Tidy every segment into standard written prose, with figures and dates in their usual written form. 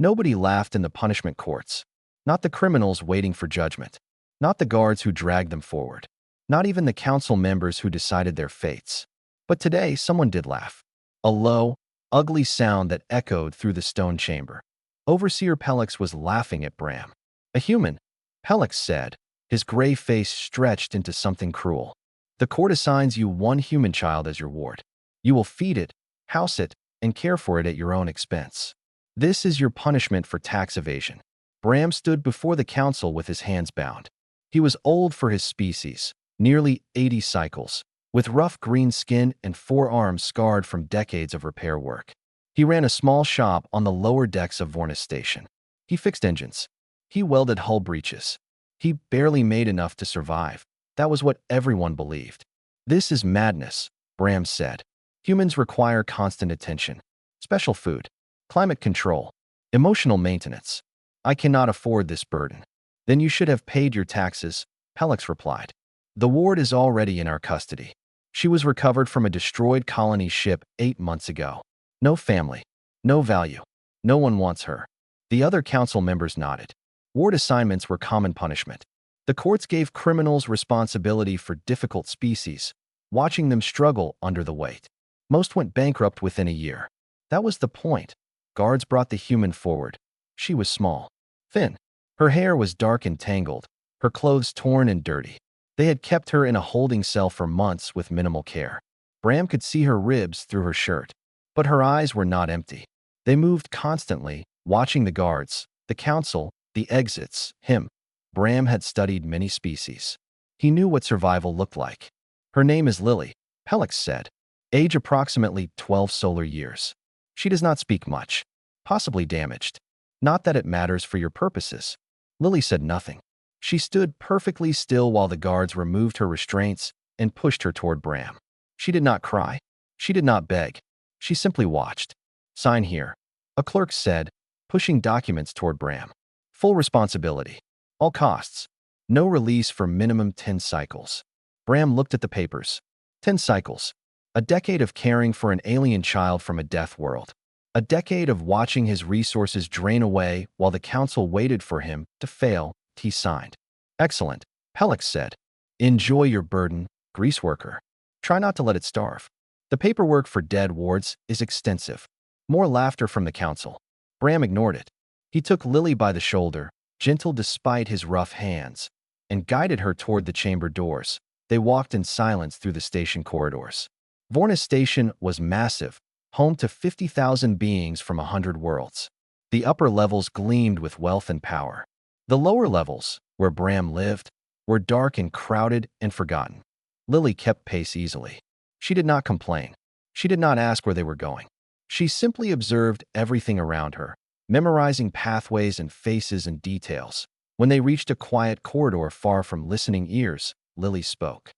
Nobody laughed in the punishment courts. Not the criminals waiting for judgment. Not the guards who dragged them forward. Not even the council members who decided their fates. But today, someone did laugh. A low, ugly sound that echoed through the stone chamber. Overseer Pelix was laughing at Bram. A human, Pelix said, his gray face stretched into something cruel. The court assigns you one human child as your ward. You will feed it, house it, and care for it at your own expense. This is your punishment for tax evasion. Bram stood before the council with his hands bound. He was old for his species, nearly 80 cycles, with rough green skin and 4 arms scarred from decades of repair work. He ran a small shop on the lower decks of Vornis Station. He fixed engines. He welded hull breaches. He barely made enough to survive. That was what everyone believed. This is madness, Bram said. Humans require constant attention, special food, climate control, emotional maintenance. I cannot afford this burden. Then you should have paid your taxes, Pelix replied. The ward is already in our custody. She was recovered from a destroyed colony ship 8 months ago. No family, no value. No one wants her. The other council members nodded. Ward assignments were common punishment. The courts gave criminals responsibility for difficult species, watching them struggle under the weight. Most went bankrupt within a year. That was the point. Guards brought the human forward. She was small, thin. Her hair was dark and tangled, her clothes torn and dirty. They had kept her in a holding cell for months with minimal care. Bram could see her ribs through her shirt. But her eyes were not empty. They moved constantly, watching the guards, the council, the exits, him. Bram had studied many species. He knew what survival looked like. Her name is Lily, Pelix said. Age approximately 12 solar years. She does not speak much. Possibly damaged. Not that it matters for your purposes. Lily said nothing. She stood perfectly still while the guards removed her restraints and pushed her toward Bram. She did not cry. She did not beg. She simply watched. Sign here, a clerk said, pushing documents toward Bram. Full responsibility. All costs. No release for minimum 10 cycles. Bram looked at the papers. 10 cycles. A decade of caring for an alien child from a death world. A decade of watching his resources drain away while the council waited for him to fail. He signed. Excellent, Pelix said. Enjoy your burden, greaseworker. Try not to let it starve. The paperwork for dead wards is extensive. More laughter from the council. Bram ignored it. He took Lily by the shoulder, gentle despite his rough hands, and guided her toward the chamber doors. They walked in silence through the station corridors. Vornis Station was massive, home to 50,000 beings from 100 worlds. The upper levels gleamed with wealth and power. The lower levels, where Bram lived, were dark and crowded and forgotten. Lily kept pace easily. She did not complain. She did not ask where they were going. She simply observed everything around her, memorizing pathways and faces and details. When they reached a quiet corridor far from listening ears, Lily spoke.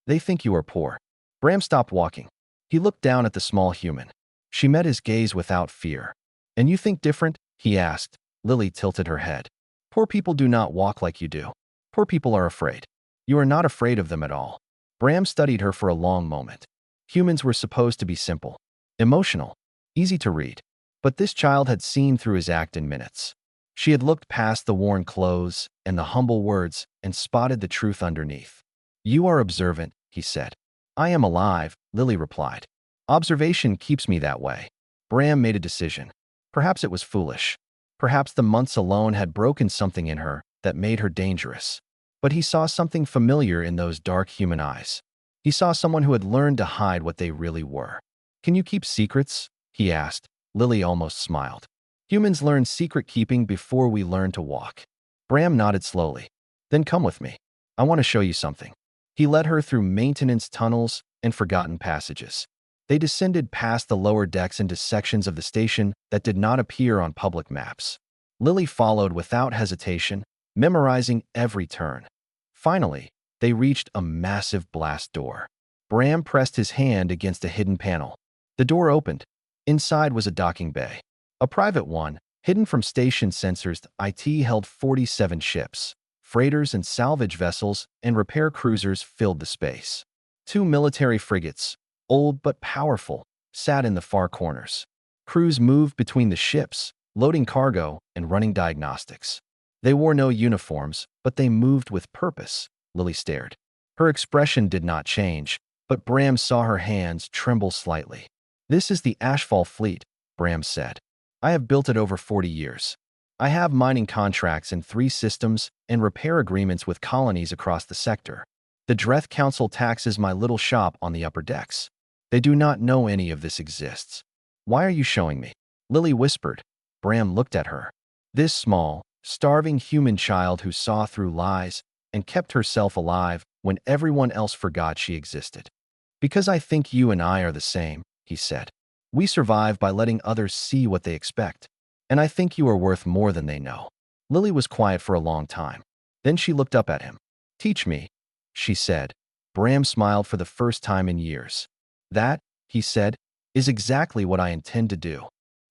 They think you are poor. Bram stopped walking. He looked down at the small human. She met his gaze without fear. And you think different? He asked. Lily tilted her head. Poor people do not walk like you do. Poor people are afraid. You are not afraid of them at all. Bram studied her for a long moment. Humans were supposed to be simple, emotional, easy to read. But this child had seen through his act in minutes. She had looked past the worn clothes and the humble words and spotted the truth underneath. You are observant, he said. I am alive, Lily replied. Observation keeps me that way. Bram made a decision. Perhaps it was foolish. Perhaps the months alone had broken something in her that made her dangerous. But he saw something familiar in those dark human eyes. He saw someone who had learned to hide what they really were. Can you keep secrets? He asked. Lily almost smiled. Humans learn secret keeping before we learn to walk. Bram nodded slowly. Then come with me. I want to show you something. He led her through maintenance tunnels and forgotten passages. They descended past the lower decks into sections of the station that did not appear on public maps. Lily followed without hesitation, memorizing every turn. Finally, they reached a massive blast door. Bram pressed his hand against a hidden panel. The door opened. Inside was a docking bay. A private one, hidden from station sensors. IT held 47 ships. Freighters and salvage vessels and repair cruisers filled the space. 2 military frigates, old but powerful, sat in the far corners. Crews moved between the ships, loading cargo and running diagnostics. They wore no uniforms, but they moved with purpose. Lily stared. Her expression did not change, but Bram saw her hands tremble slightly. "This is the Ashfall fleet," Bram said. "I have built it over 40 years. I have mining contracts in 3 systems and repair agreements with colonies across the sector. The Dreth Council taxes my little shop on the upper decks. They do not know any of this exists. Why are you showing me?" Lily whispered. Bram looked at her. This small, starving human child who saw through lies and kept herself alive when everyone else forgot she existed. "Because I think you and I are the same," he said. "We survive by letting others see what they expect. And I think you are worth more than they know." Lily was quiet for a long time. Then she looked up at him. "Teach me," she said. Bram smiled for the first time in years. "That," he said, "is exactly what I intend to do."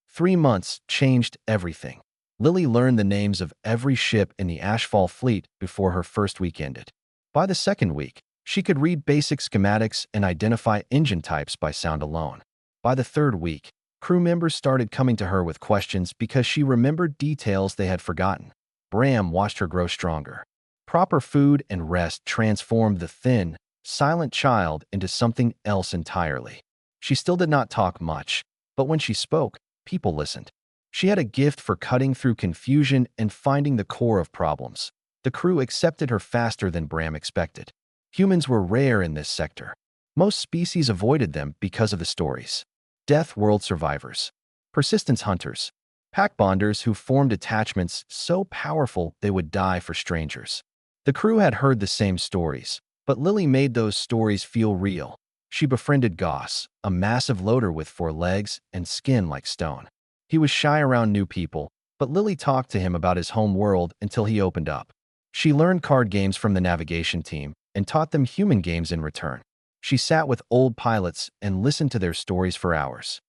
3 months changed everything. Lily learned the names of every ship in the Ashfall fleet before her first week ended. By the second week, she could read basic schematics and identify engine types by sound alone. By the third week, crew members started coming to her with questions because she remembered details they had forgotten. Bram watched her grow stronger. Proper food and rest transformed the thin, silent child into something else entirely. She still did not talk much, but when she spoke, people listened. She had a gift for cutting through confusion and finding the core of problems. The crew accepted her faster than Bram expected. Humans were rare in this sector. Most species avoided them because of the stories. Deathworld survivors, persistence hunters, pack bonders who formed attachments so powerful they would die for strangers. The crew had heard the same stories, but Lily made those stories feel real. She befriended Goss, a massive loader with 4 legs and skin like stone. He was shy around new people, but Lily talked to him about his home world until he opened up. She learned card games from the navigation team and taught them human games in return. She sat with old pilots and listened to their stories for hours.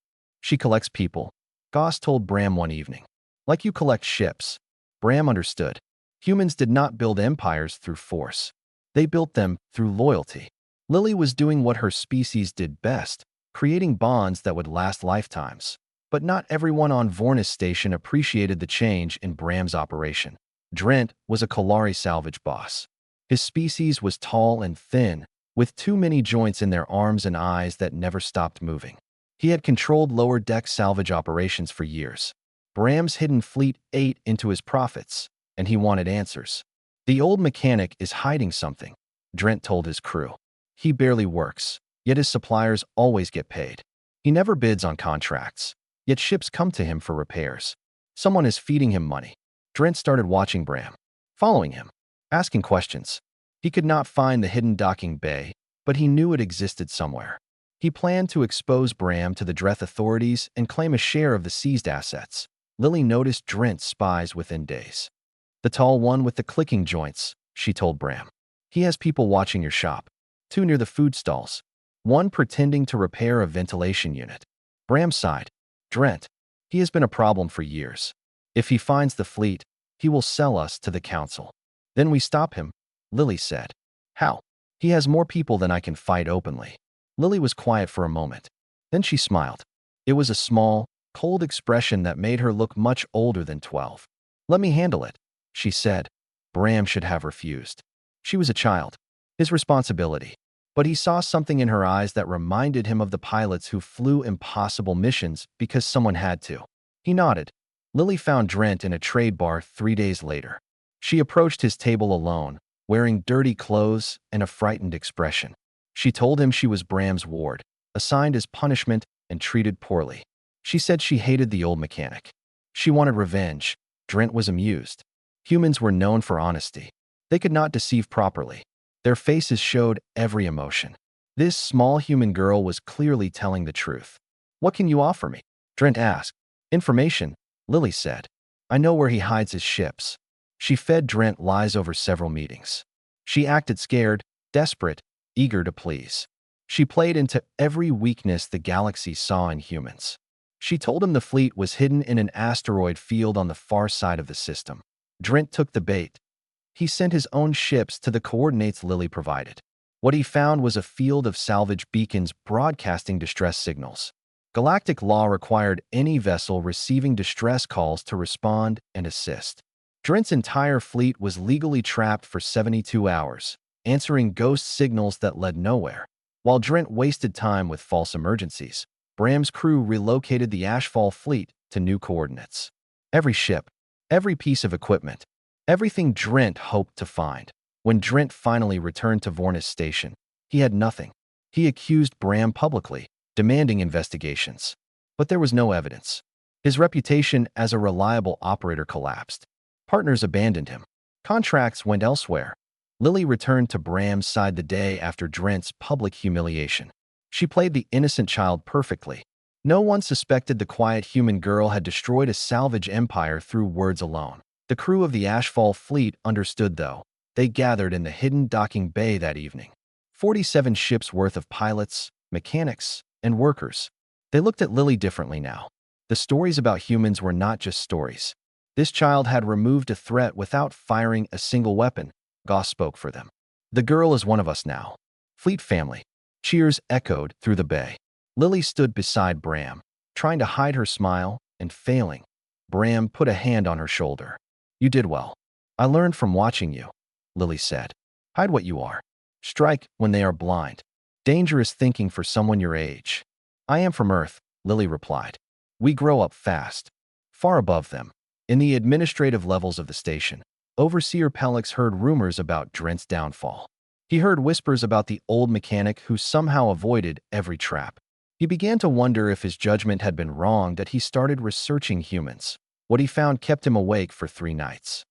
"She collects people," Goss told Bram one evening. "Like you collect ships." Bram understood. Humans did not build empires through force. They built them through loyalty. Lily was doing what her species did best, creating bonds that would last lifetimes. But not everyone on Vornis Station appreciated the change in Bram's operation. Drent was a Kalari salvage boss. His species was tall and thin, with too many joints in their arms and eyes that never stopped moving. He had controlled lower deck salvage operations for years. Bram's hidden fleet ate into his profits, and he wanted answers. "The old mechanic is hiding something," Drent told his crew. "He barely works, yet his suppliers always get paid. He never bids on contracts, yet ships come to him for repairs. Someone is feeding him money." Drent started watching Bram, following him, asking questions. He could not find the hidden docking bay, but he knew it existed somewhere. He planned to expose Bram to the Dreth authorities and claim a share of the seized assets. Lily noticed Drent's spies within days. "The tall one with the clicking joints," she told Bram. "He has people watching your shop. 2 near the food stalls. 1 pretending to repair a ventilation unit." Bram sighed. "Drent. He has been a problem for years. If he finds the fleet, he will sell us to the council. Then we stop him," Lily said. "How?" "He has more people than I can fight openly." Lily was quiet for a moment. Then she smiled. It was a small, cold expression that made her look much older than 12. "Let me handle it," she said. Bram should have refused. She was a child. His responsibility. But he saw something in her eyes that reminded him of the pilots who flew impossible missions because someone had to. He nodded. Lily found Drent in a trade bar 3 days later. She approached his table alone, wearing dirty clothes and a frightened expression. She told him she was Bram's ward, assigned as punishment and treated poorly. She said she hated the old mechanic. She wanted revenge. Drent was amused. Humans were known for honesty. They could not deceive properly. Their faces showed every emotion. This small human girl was clearly telling the truth. "What can you offer me?" Drent asked. "Information," Lily said. "I know where he hides his ships." She fed Drent lies over several meetings. She acted scared, desperate, eager to please. She played into every weakness the galaxy saw in humans. She told him the fleet was hidden in an asteroid field on the far side of the system. Drent took the bait. He sent his own ships to the coordinates Lily provided. What he found was a field of salvage beacons broadcasting distress signals. Galactic law required any vessel receiving distress calls to respond and assist. Drent's entire fleet was legally trapped for 72 hours, answering ghost signals that led nowhere. While Drent wasted time with false emergencies, Bram's crew relocated the Ashfall fleet to new coordinates. Every ship, every piece of equipment, everything Drent hoped to find. When Drent finally returned to Vornis Station, he had nothing. He accused Bram publicly, demanding investigations. But there was no evidence. His reputation as a reliable operator collapsed. Partners abandoned him. Contracts went elsewhere. Lily returned to Bram's side the day after Drent's public humiliation. She played the innocent child perfectly. No one suspected the quiet human girl had destroyed a salvage empire through words alone. The crew of the Ashfall fleet understood, though. They gathered in the hidden docking bay that evening. 47 ships worth of pilots, mechanics, and workers. They looked at Lily differently now. The stories about humans were not just stories. This child had removed a threat without firing a single weapon. Goss spoke for them. The girl is one of us now. Fleet family. Cheers echoed through the bay. Lily stood beside Bram, trying to hide her smile and failing. Bram put a hand on her shoulder. You did well. I learned from watching you, Lily said. Hide what you are. Strike when they are blind. Dangerous thinking for someone your age. I am from Earth, Lily replied. We grow up fast. Far above them. In the administrative levels of the station, Overseer Pellix heard rumors about Drent's downfall. He heard whispers about the old mechanic who somehow avoided every trap. He began to wonder if his judgment had been wrong that he started researching humans. What he found kept him awake for 3 nights.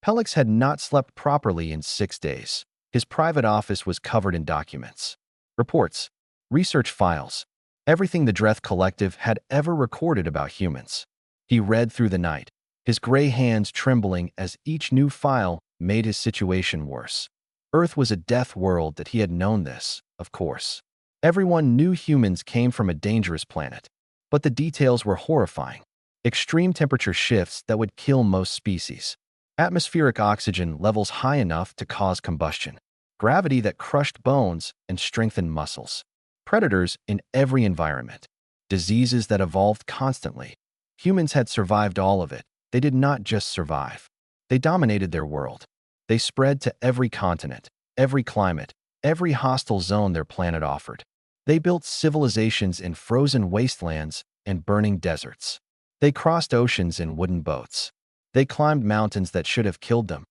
Pellix had not slept properly in 6 days. His private office was covered in documents, reports, research files, everything the Dreth Collective had ever recorded about humans. He read through the night, his gray hands trembling as each new file made his situation worse. Earth was a death world that he had known this, of course. Everyone knew humans came from a dangerous planet, but the details were horrifying. Extreme temperature shifts that would kill most species. Atmospheric oxygen levels high enough to cause combustion. Gravity that crushed bones and strengthened muscles. Predators in every environment. Diseases that evolved constantly. Humans had survived all of it. They did not just survive. They dominated their world. They spread to every continent, every climate, every hostile zone their planet offered. They built civilizations in frozen wastelands and burning deserts. They crossed oceans in wooden boats. They climbed mountains that should have killed them.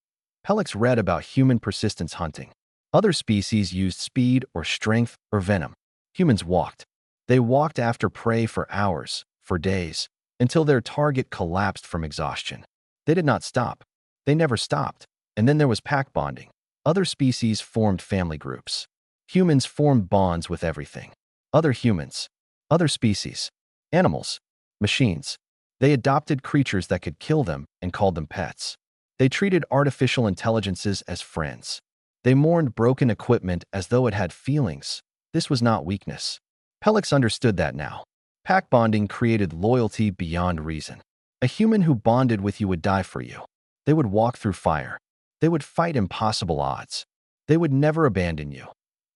Pellix read about human persistence hunting. Other species used speed or strength or venom. Humans walked. They walked after prey for hours, for days, until their target collapsed from exhaustion. They did not stop. They never stopped. And then there was pack bonding. Other species formed family groups. Humans formed bonds with everything. Other humans, other species, animals, machines. They adopted creatures that could kill them and called them pets. They treated artificial intelligences as friends. They mourned broken equipment as though it had feelings. This was not weakness. Pellix understood that now. Pack bonding created loyalty beyond reason. A human who bonded with you would die for you. They would walk through fire. They would fight impossible odds. They would never abandon you.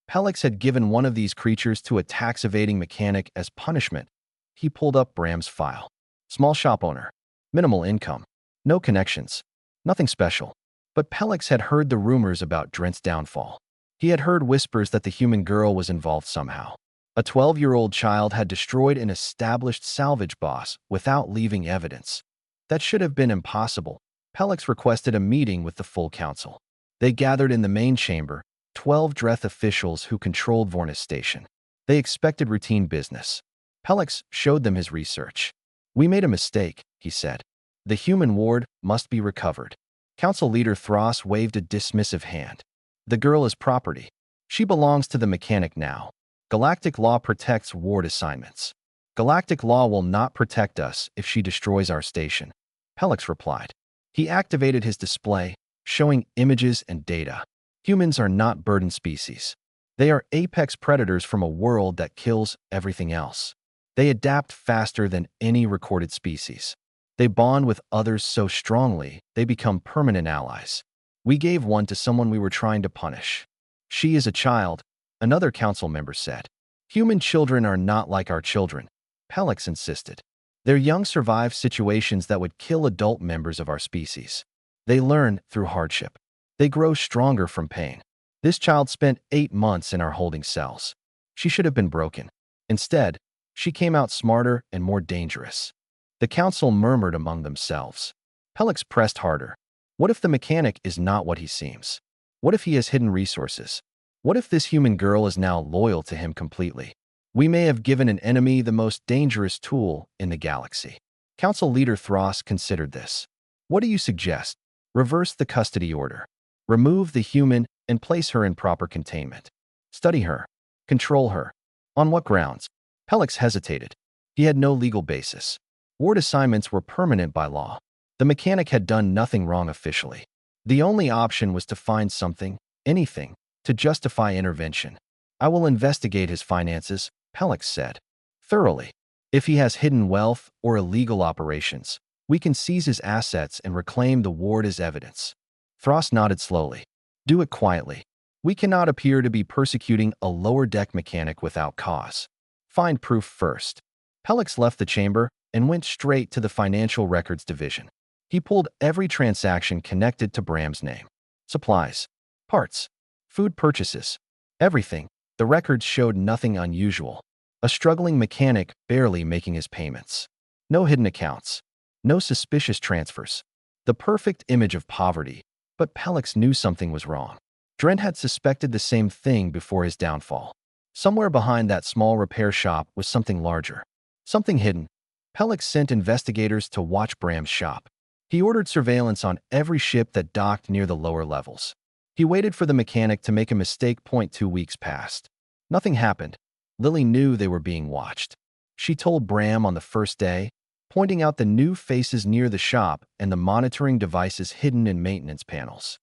Pellix had given one of these creatures to a tax-evading mechanic as punishment. He pulled up Bram's file. Small shop owner. Minimal income. No connections. Nothing special. But Pellix had heard the rumors about Drent's downfall. He had heard whispers that the human girl was involved somehow. A 12-year-old child had destroyed an established salvage boss without leaving evidence. That should have been impossible. Pellix requested a meeting with the full council. They gathered in the main chamber, 12 Dreth officials who controlled Vornis Station. They expected routine business. Pellix showed them his research. We made a mistake, he said. The human ward must be recovered. Council leader Thros waved a dismissive hand. The girl is property. She belongs to the mechanic now. Galactic law protects ward assignments. Galactic law will not protect us if she destroys our station, Pellix replied. He activated his display, showing images and data. Humans are not burden species. They are apex predators from a world that kills everything else. They adapt faster than any recorded species. They bond with others so strongly, they become permanent allies. We gave one to someone we were trying to punish. She is a child, another council member said. Human children are not like our children. Pelix insisted. Their young survive situations that would kill adult members of our species. They learn through hardship. They grow stronger from pain. This child spent 8 months in our holding cells. She should have been broken. Instead, she came out smarter and more dangerous. The council murmured among themselves. Pelix pressed harder. What if the mechanic is not what he seems? What if he has hidden resources? What if this human girl is now loyal to him completely? We may have given an enemy the most dangerous tool in the galaxy. Council leader Thros considered this. What do you suggest? Reverse the custody order. Remove the human and place her in proper containment. Study her. Control her. On what grounds? Pelix hesitated. He had no legal basis. Ward assignments were permanent by law. The mechanic had done nothing wrong officially. The only option was to find something, anything, to justify intervention. I will investigate his finances, Pelix said. Thoroughly. If he has hidden wealth or illegal operations, we can seize his assets and reclaim the ward as evidence. Thros nodded slowly. Do it quietly. We cannot appear to be persecuting a lower deck mechanic without cause. Find proof first. Pelix left the chamber and went straight to the financial records division. He pulled every transaction connected to Bram's name. Supplies, parts, food purchases, everything. The records showed nothing unusual. A struggling mechanic barely making his payments. No hidden accounts. No suspicious transfers. The perfect image of poverty. But Pelix knew something was wrong. Drent had suspected the same thing before his downfall. Somewhere behind that small repair shop was something larger. Something hidden. Pelix sent investigators to watch Bram's shop. He ordered surveillance on every ship that docked near the lower levels. He waited for the mechanic to make a mistake. 2 weeks passed. Nothing happened. Lily knew they were being watched. She told Bram on the first day, pointing out the new faces near the shop and the monitoring devices hidden in maintenance panels.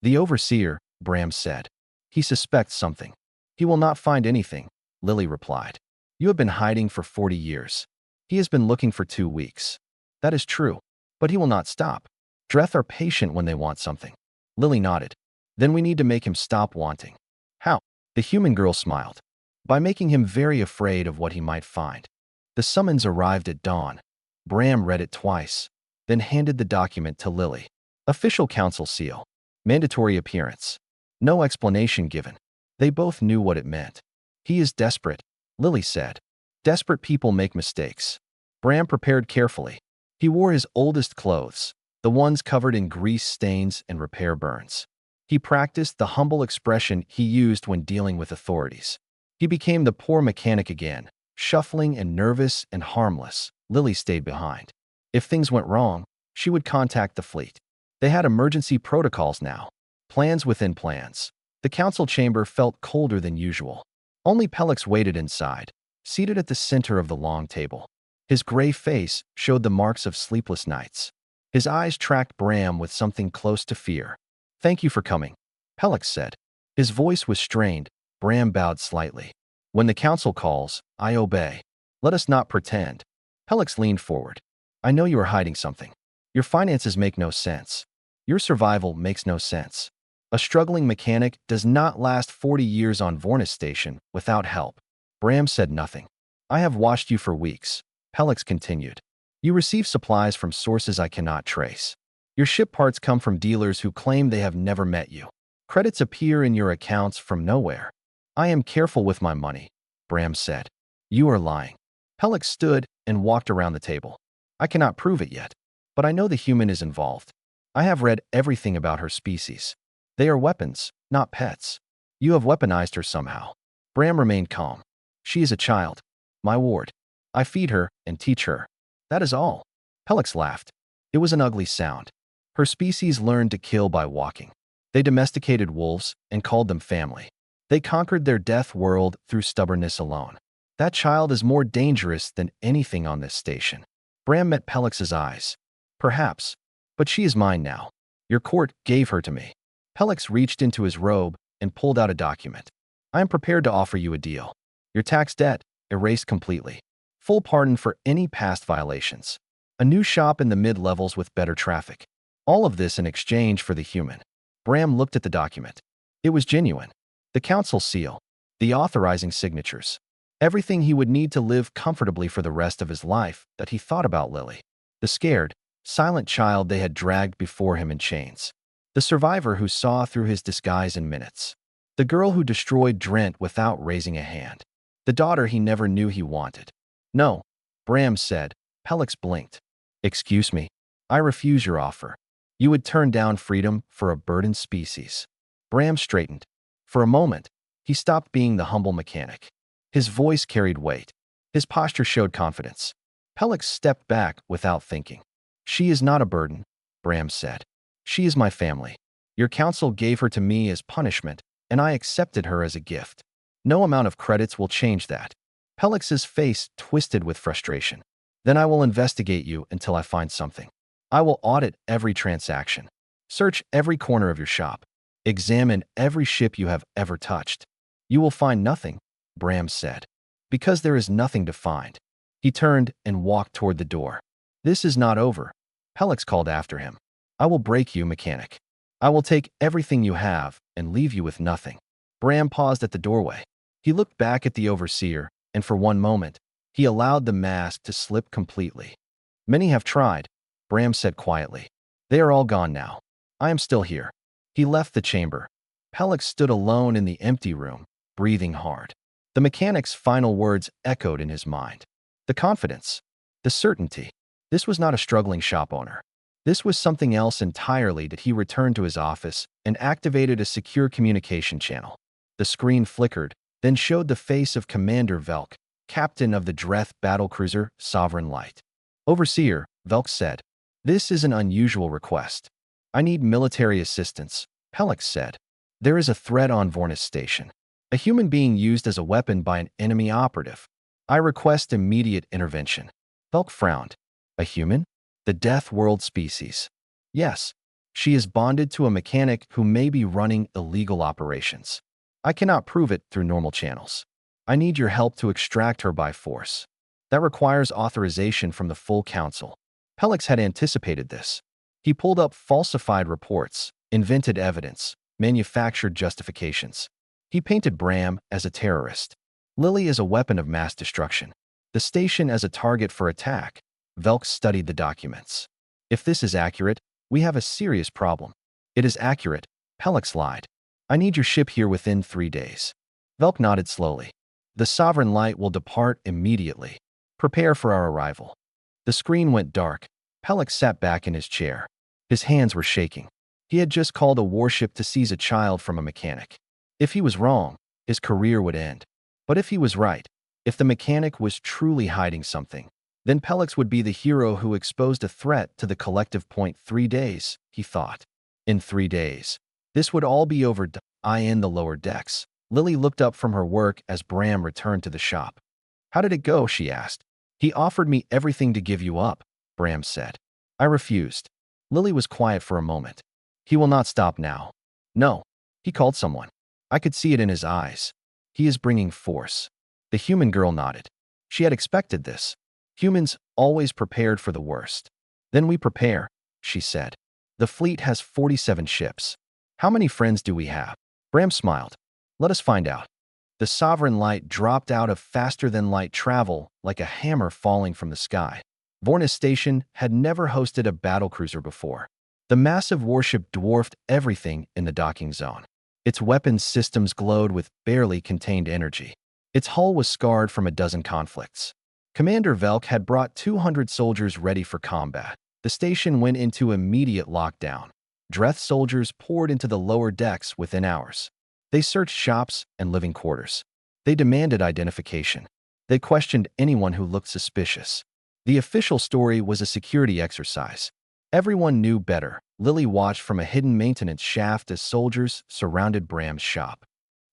The overseer, Bram said. He suspects something. He will not find anything, Lily replied. You have been hiding for 40 years. He has been looking for 2 weeks. That is true, but he will not stop. Dreth are patient when they want something. Lily nodded. Then we need to make him stop wanting. How? The human girl smiled. By making him very afraid of what he might find. The summons arrived at dawn. Bram read it twice, then handed the document to Lily. Official council seal. Mandatory appearance. No explanation given. They both knew what it meant. He is desperate, Lily said. Desperate people make mistakes. Bram prepared carefully. He wore his oldest clothes, the ones covered in grease stains and repair burns. He practiced the humble expression he used when dealing with authorities. He became the poor mechanic again, shuffling and nervous and harmless. Lily stayed behind. If things went wrong, she would contact the fleet. They had emergency protocols now. Plans within plans. The council chamber felt colder than usual. Only Pelix waited inside, seated at the center of the long table. His gray face showed the marks of sleepless nights. His eyes tracked Bram with something close to fear. Thank you for coming, Pelix said. His voice was strained. Bram bowed slightly. When the council calls, I obey. Let us not pretend. Pelix leaned forward. I know you are hiding something. Your finances make no sense. Your survival makes no sense. A struggling mechanic does not last 40 years on Vornis Station without help. Bram said nothing. I have watched you for weeks, Pelix continued. You receive supplies from sources I cannot trace. Your ship parts come from dealers who claim they have never met you. Credits appear in your accounts from nowhere. I am careful with my money, Bram said. You are lying. Pelix stood and walked around the table. I cannot prove it yet, but I know the human is involved. I have read everything about her species. They are weapons, not pets. You have weaponized her somehow. Bram remained calm. She is a child. My ward. I feed her and teach her. That is all. Pelix laughed. It was an ugly sound. Her species learned to kill by walking. They domesticated wolves and called them family. They conquered their death world through stubbornness alone. That child is more dangerous than anything on this station. Bram met Pelix's eyes. Perhaps, but she is mine now. Your court gave her to me. Pelix reached into his robe and pulled out a document. I am prepared to offer you a deal. Your tax debt erased completely. Full pardon for any past violations. A new shop in the mid-levels with better traffic. All of this in exchange for the human. Bram looked at the document. It was genuine. The council seal. The authorizing signatures. Everything he would need to live comfortably for the rest of his life that he thought about Lily. The scared, silent child they had dragged before him in chains. The survivor who saw through his disguise in minutes. The girl who destroyed Drent without raising a hand. The daughter he never knew he wanted. No, Bram said. Pelix blinked. Excuse me. I refuse your offer. You would turn down freedom for a burdened species. Bram straightened. For a moment, he stopped being the humble mechanic. His voice carried weight. His posture showed confidence. Pelix stepped back without thinking. She is not a burden, Bram said. She is my family. Your council gave her to me as punishment, and I accepted her as a gift. No amount of credits will change that. Pelix's face twisted with frustration. Then I will investigate you until I find something. I will audit every transaction. Search every corner of your shop. Examine every ship you have ever touched. You will find nothing, Bram said. Because there is nothing to find. He turned and walked toward the door. This is not over, Pelix called after him. I will break you, mechanic. I will take everything you have and leave you with nothing. Bram paused at the doorway. He looked back at the overseer, and for one moment, he allowed the mask to slip completely. Many have tried, Bram said quietly. They are all gone now. I am still here. He left the chamber. Pelix stood alone in the empty room, breathing hard. The mechanic's final words echoed in his mind. The confidence. The certainty. This was not a struggling shop owner. This was something else entirely. That he returned to his office and activated a secure communication channel. The screen flickered, then showed the face of Commander Velk, captain of the Dreth battlecruiser Sovereign Light. Overseer, Velk said, this is an unusual request. I need military assistance, Pelix said. There is a threat on Vornis Station. A human being used as a weapon by an enemy operative. I request immediate intervention. Velk frowned. A human? The deathworld species. Yes. She is bonded to a mechanic who may be running illegal operations. I cannot prove it through normal channels. I need your help to extract her by force. That requires authorization from the full council. Pelix had anticipated this. He pulled up falsified reports, invented evidence, manufactured justifications. He painted Bram as a terrorist, Lily as a weapon of mass destruction, the station as a target for attack. Velk studied the documents. If this is accurate, we have a serious problem. It is accurate, Pelix lied. I need your ship here within 3 days. Velk nodded slowly. The Sovereign Light will depart immediately. Prepare for our arrival. The screen went dark. Pelix sat back in his chair. His hands were shaking. He had just called a warship to seize a child from a mechanic. If he was wrong, his career would end. But if he was right, if the mechanic was truly hiding something, then Pelix would be the hero who exposed a threat to the collective. 3 days, he thought. In 3 days, this would all be over. In the lower decks, Lily looked up from her work as Bram returned to the shop. How did it go? She asked. He offered me everything to give you up, Bram said. I refused. Lily was quiet for a moment. He will not stop now. No. He called someone. I could see it in his eyes. He is bringing force. The human girl nodded. She had expected this. Humans always prepared for the worst. Then we prepare, she said. The fleet has 47 ships. How many friends do we have? Bram smiled. Let us find out. The Sovereign Light dropped out of faster-than-light travel like a hammer falling from the sky. Vornis Station had never hosted a battlecruiser before. The massive warship dwarfed everything in the docking zone. Its weapons systems glowed with barely contained energy. Its hull was scarred from a dozen conflicts. Commander Velk had brought 200 soldiers ready for combat. The station went into immediate lockdown. Dreth soldiers poured into the lower decks within hours. They searched shops and living quarters. They demanded identification. They questioned anyone who looked suspicious. The official story was a security exercise. Everyone knew better. Lily watched from a hidden maintenance shaft as soldiers surrounded Bram's shop.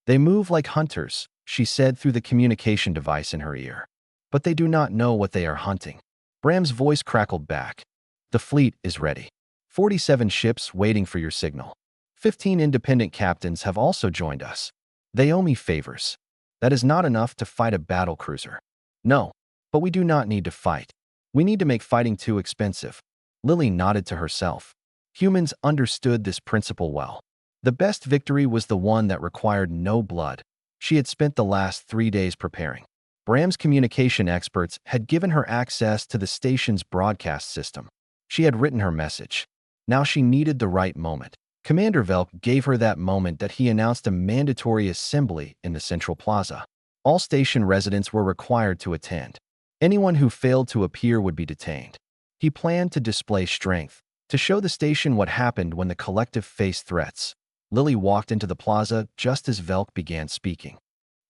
They move like hunters, she said through the communication device in her ear. But they do not know what they are hunting. Bram's voice crackled back. The fleet is ready. 47 ships waiting for your signal. 15 independent captains have also joined us. They owe me favors. That is not enough to fight a battlecruiser. No, but we do not need to fight. We need to make fighting too expensive. Lily nodded to herself. Humans understood this principle well. The best victory was the one that required no blood. She had spent the last 3 days preparing. Bram's communication experts had given her access to the station's broadcast system. She had written her message. Now she needed the right moment. Commander Velk gave her that moment that he announced a mandatory assembly in the central plaza. All station residents were required to attend. Anyone who failed to appear would be detained. He planned to display strength, to show the station what happened when the collective faced threats. Lily walked into the plaza just as Velk began speaking.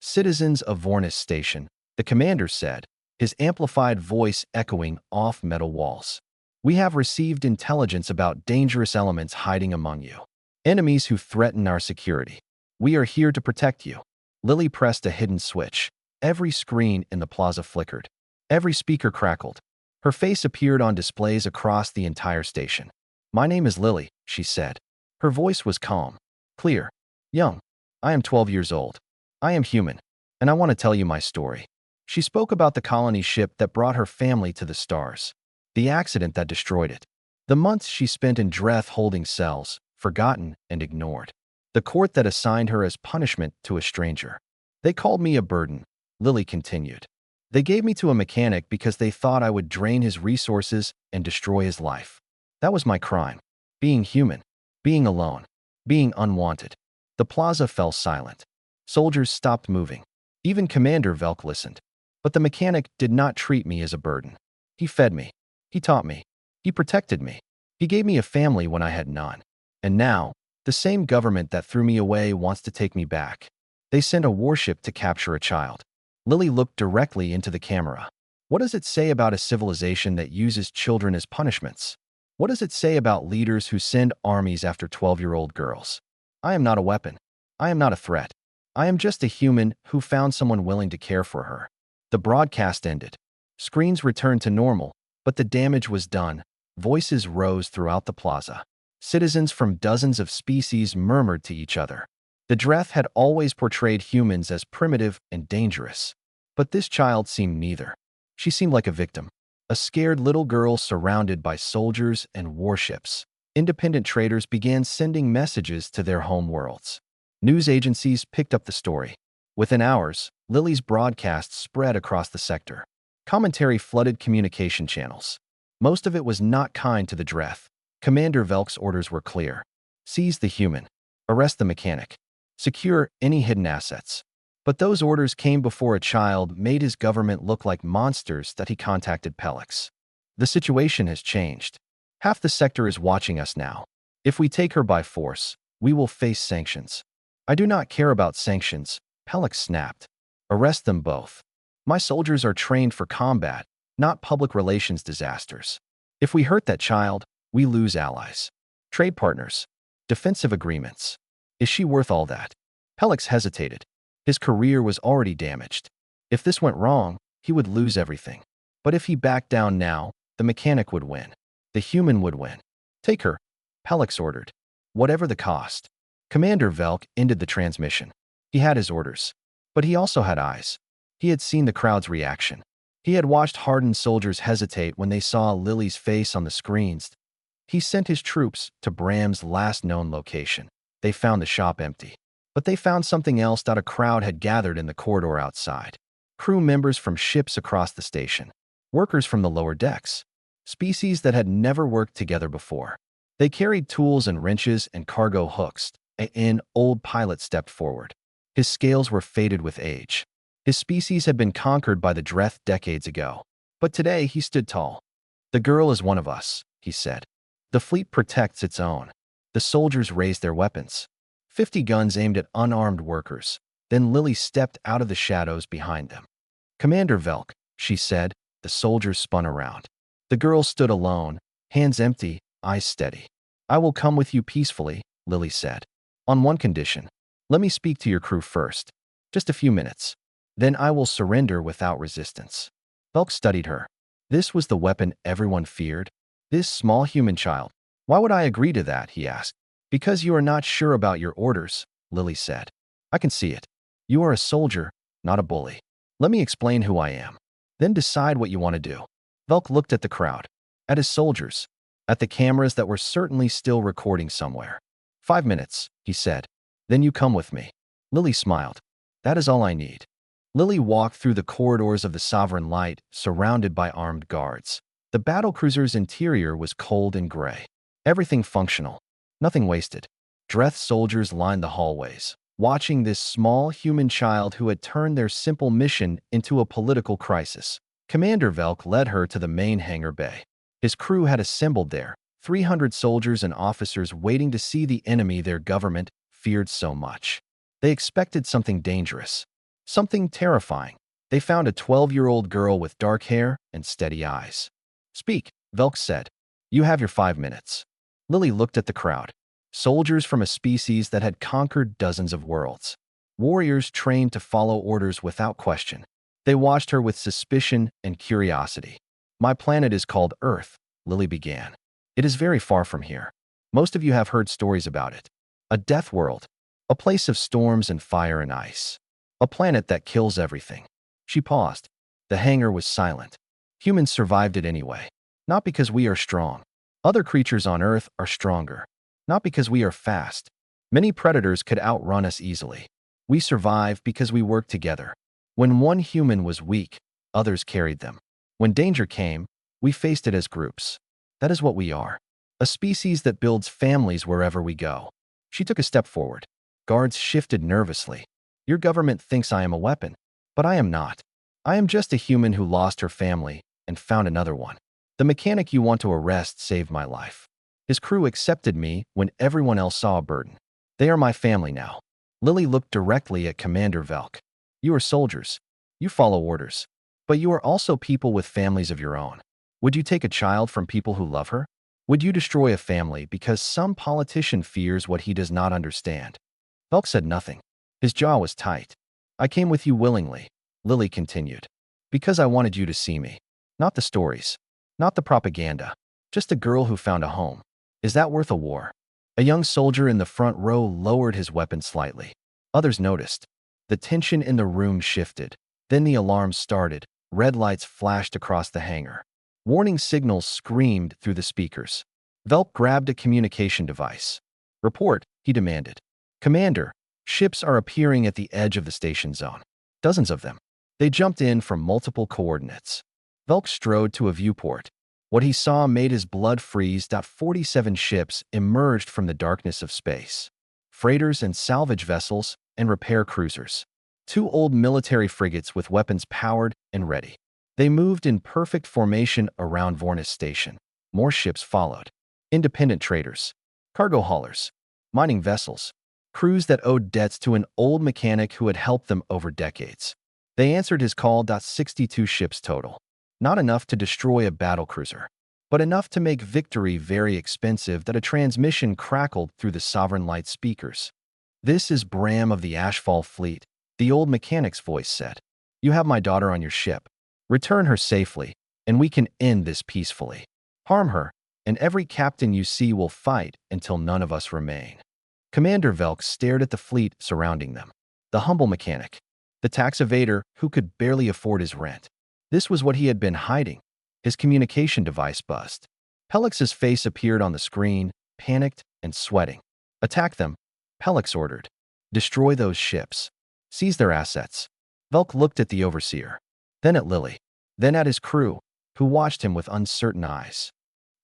"Citizens of Vornis Station," the commander said, his amplified voice echoing off metal walls. "We have received intelligence about dangerous elements hiding among you. Enemies who threaten our security. We are here to protect you." Lily pressed a hidden switch. Every screen in the plaza flickered. Every speaker crackled. Her face appeared on displays across the entire station. "My name is Lily," she said. Her voice was calm, clear, young. "I am 12 years old. I am human, and I want to tell you my story." She spoke about the colony ship that brought her family to the stars, the accident that destroyed it, the months she spent in Dreth holding cells, forgotten and ignored, the court that assigned her as punishment to a stranger. "They called me a burden," Lily continued. "They gave me to a mechanic because they thought I would drain his resources and destroy his life. That was my crime. Being human, being alone, being unwanted." The plaza fell silent. Soldiers stopped moving. Even Commander Velk listened. "But the mechanic did not treat me as a burden. He fed me. He taught me. He protected me. He gave me a family when I had none. And now, the same government that threw me away wants to take me back. They sent a warship to capture a child." Lily looked directly into the camera. "What does it say about a civilization that uses children as punishments? What does it say about leaders who send armies after 12-year-old girls? I am not a weapon. I am not a threat. I am just a human who found someone willing to care for her." The broadcast ended. Screens returned to normal, but the damage was done. Voices rose throughout the plaza. Citizens from dozens of species murmured to each other. The Dreth had always portrayed humans as primitive and dangerous. But this child seemed neither. She seemed like a victim, a scared little girl surrounded by soldiers and warships. Independent traders began sending messages to their home worlds. News agencies picked up the story. Within hours, Lily's broadcast spread across the sector. Commentary flooded communication channels. Most of it was not kind to the Dreth. Commander Velk's orders were clear. Seize the human. Arrest the mechanic. Secure any hidden assets. But those orders came before a child made his government look like monsters that he contacted Pelix. "The situation has changed. Half the sector is watching us now. If we take her by force, we will face sanctions." "I do not care about sanctions," Pelix snapped. "Arrest them both. My soldiers are trained for combat, not public relations disasters. If we hurt that child, we lose allies, trade partners, defensive agreements. Is she worth all that?" Pelix hesitated. His career was already damaged. If this went wrong, he would lose everything. But if he backed down now, the mechanic would win. The human would win. "Take her," Pelix ordered. "Whatever the cost." Commander Velk ended the transmission. He had his orders. But he also had eyes. He had seen the crowd's reaction. He had watched hardened soldiers hesitate when they saw Lily's face on the screens. He sent his troops to Bram's last known location. They found the shop empty. But they found something else that a crowd had gathered in the corridor outside. Crew members from ships across the station. Workers from the lower decks. Species that had never worked together before. They carried tools and wrenches and cargo hooks. An old pilot stepped forward. His scales were faded with age. His species had been conquered by the Dreth decades ago. But today he stood tall. "The girl is one of us," he said. "The fleet protects its own." The soldiers raised their weapons. 50 guns aimed at unarmed workers. Then Lily stepped out of the shadows behind them. "Commander Velk," she said. The soldiers spun around. The girl stood alone, hands empty, eyes steady. "I will come with you peacefully," Lily said. "On one condition. Let me speak to your crew first. Just a few minutes. Then I will surrender without resistance." Velk studied her. This was the weapon everyone feared. This small human child. "Why would I agree to that?" he asked. "Because you are not sure about your orders," Lily said. "I can see it. You are a soldier, not a bully. Let me explain who I am. Then decide what you want to do." Velk looked at the crowd, at his soldiers, at the cameras that were certainly still recording somewhere. 5 minutes, he said. "Then you come with me." Lily smiled. "That is all I need." Lily walked through the corridors of the Sovereign Light, surrounded by armed guards. The battlecruiser's interior was cold and gray. Everything functional, nothing wasted. Dressed soldiers lined the hallways, watching this small human child who had turned their simple mission into a political crisis. Commander Velk led her to the main hangar bay. His crew had assembled there, 300 soldiers and officers waiting to see the enemy their government feared so much. They expected something dangerous, something terrifying. They found a 12-year-old girl with dark hair and steady eyes. "Speak," Velk said. "You have your 5 minutes." Lily looked at the crowd. Soldiers from a species that had conquered dozens of worlds. Warriors trained to follow orders without question. They watched her with suspicion and curiosity. "My planet is called Earth," Lily began. "It is very far from here. Most of you have heard stories about it. A death world, a place of storms and fire and ice. A planet that kills everything." She paused. The hangar was silent. Humans survived it anyway. Not because we are strong. Other creatures on Earth are stronger. Not because we are fast. Many predators could outrun us easily. We survived because we worked together. When one human was weak, others carried them. When danger came, we faced it as groups. That is what we are. A species that builds families wherever we go. She took a step forward. Guards shifted nervously. "Your government thinks I am a weapon, but I am not. I am just a human who lost her family and found another one. The mechanic you want to arrest saved my life. His crew accepted me when everyone else saw a burden. They are my family now." Lily looked directly at Commander Velk. "You are soldiers. You follow orders. But you are also people with families of your own. Would you take a child from people who love her? Would you destroy a family because some politician fears what he does not understand?" Velk said nothing. His jaw was tight. "I came with you willingly," Lily continued, "because I wanted you to see me. Not the stories. Not the propaganda. Just a girl who found a home. Is that worth a war?" A young soldier in the front row lowered his weapon slightly. Others noticed. The tension in the room shifted. Then the alarms started. Red lights flashed across the hangar. Warning signals screamed through the speakers. Velk grabbed a communication device. "Report," he demanded. "Commander, ships are appearing at the edge of the station zone. Dozens of them. They jumped in from multiple coordinates." Velk strode to a viewport. What he saw made his blood freeze. 47 ships emerged from the darkness of space. Freighters and salvage vessels and repair cruisers. 2 old military frigates with weapons powered and ready. They moved in perfect formation around Vornis Station. More ships followed. Independent traders, cargo haulers, mining vessels, crews that owed debts to an old mechanic who had helped them over decades. They answered his call. 62 ships total. Not enough to destroy a battlecruiser, but enough to make victory very expensive. That a transmission crackled through the Sovereign Light speakers. "This is Bram of the Ashfall Fleet," the old mechanic's voice said. "You have my daughter on your ship. Return her safely, and we can end this peacefully. Harm her, and every captain you see will fight until none of us remain." Commander Velk stared at the fleet surrounding them. The humble mechanic, the tax evader who could barely afford his rent. This was what he had been hiding. His communication device buzzed. Pelix's face appeared on the screen, panicked and sweating. "Attack them," Pelix ordered. "Destroy those ships. Seize their assets." Velk looked at the overseer, then at Lily, then at his crew, who watched him with uncertain eyes.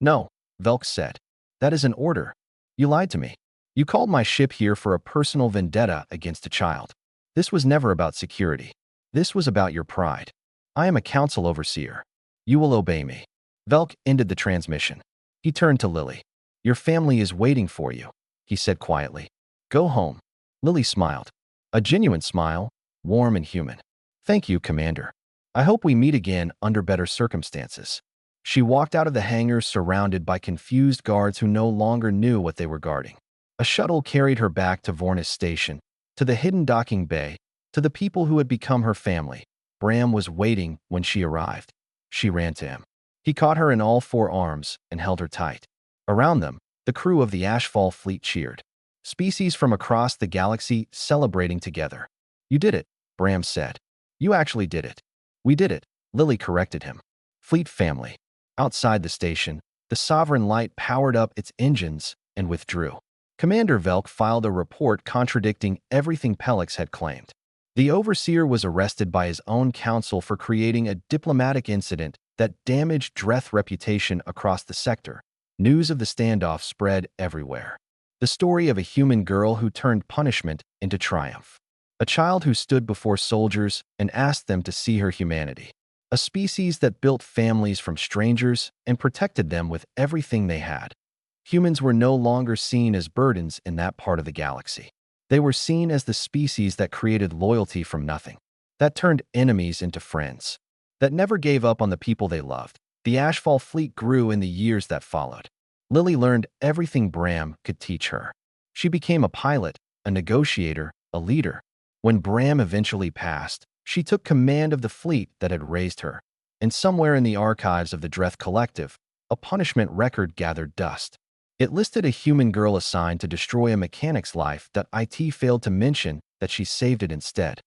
"No," Velk said. "That is an order. You lied to me. You called my ship here for a personal vendetta against a child. This was never about security. This was about your pride. I am a council overseer. You will obey me." Velk ended the transmission. He turned to Lily. "Your family is waiting for you," he said quietly. "Go home." Lily smiled. A genuine smile, warm and human. "Thank you, Commander. I hope we meet again under better circumstances." She walked out of the hangar surrounded by confused guards who no longer knew what they were guarding. A shuttle carried her back to Vornis Station, to the hidden docking bay, to the people who had become her family. Bram was waiting when she arrived. She ran to him. He caught her in all 4 arms and held her tight. Around them, the crew of the Ashfall fleet cheered. Species from across the galaxy celebrating together. "You did it," Bram said. "You actually did it." "We did it," Lily corrected him. Fleet family. Outside the station, the Sovereign Light powered up its engines and withdrew. Commander Velk filed a report contradicting everything Pelix had claimed. The overseer was arrested by his own council for creating a diplomatic incident that damaged Dreth's reputation across the sector. News of the standoff spread everywhere. The story of a human girl who turned punishment into triumph. A child who stood before soldiers and asked them to see her humanity. A species that built families from strangers and protected them with everything they had. Humans were no longer seen as burdens in that part of the galaxy. They were seen as the species that created loyalty from nothing, that turned enemies into friends, that never gave up on the people they loved. The Ashfall fleet grew in the years that followed. Lily learned everything Bram could teach her. She became a pilot, a negotiator, a leader. When Bram eventually passed, she took command of the fleet that had raised her. And somewhere in the archives of the Dreth Collective, a punishment record gathered dust. It listed a human girl assigned to destroy a mechanic's life that IT failed to mention that she saved it instead.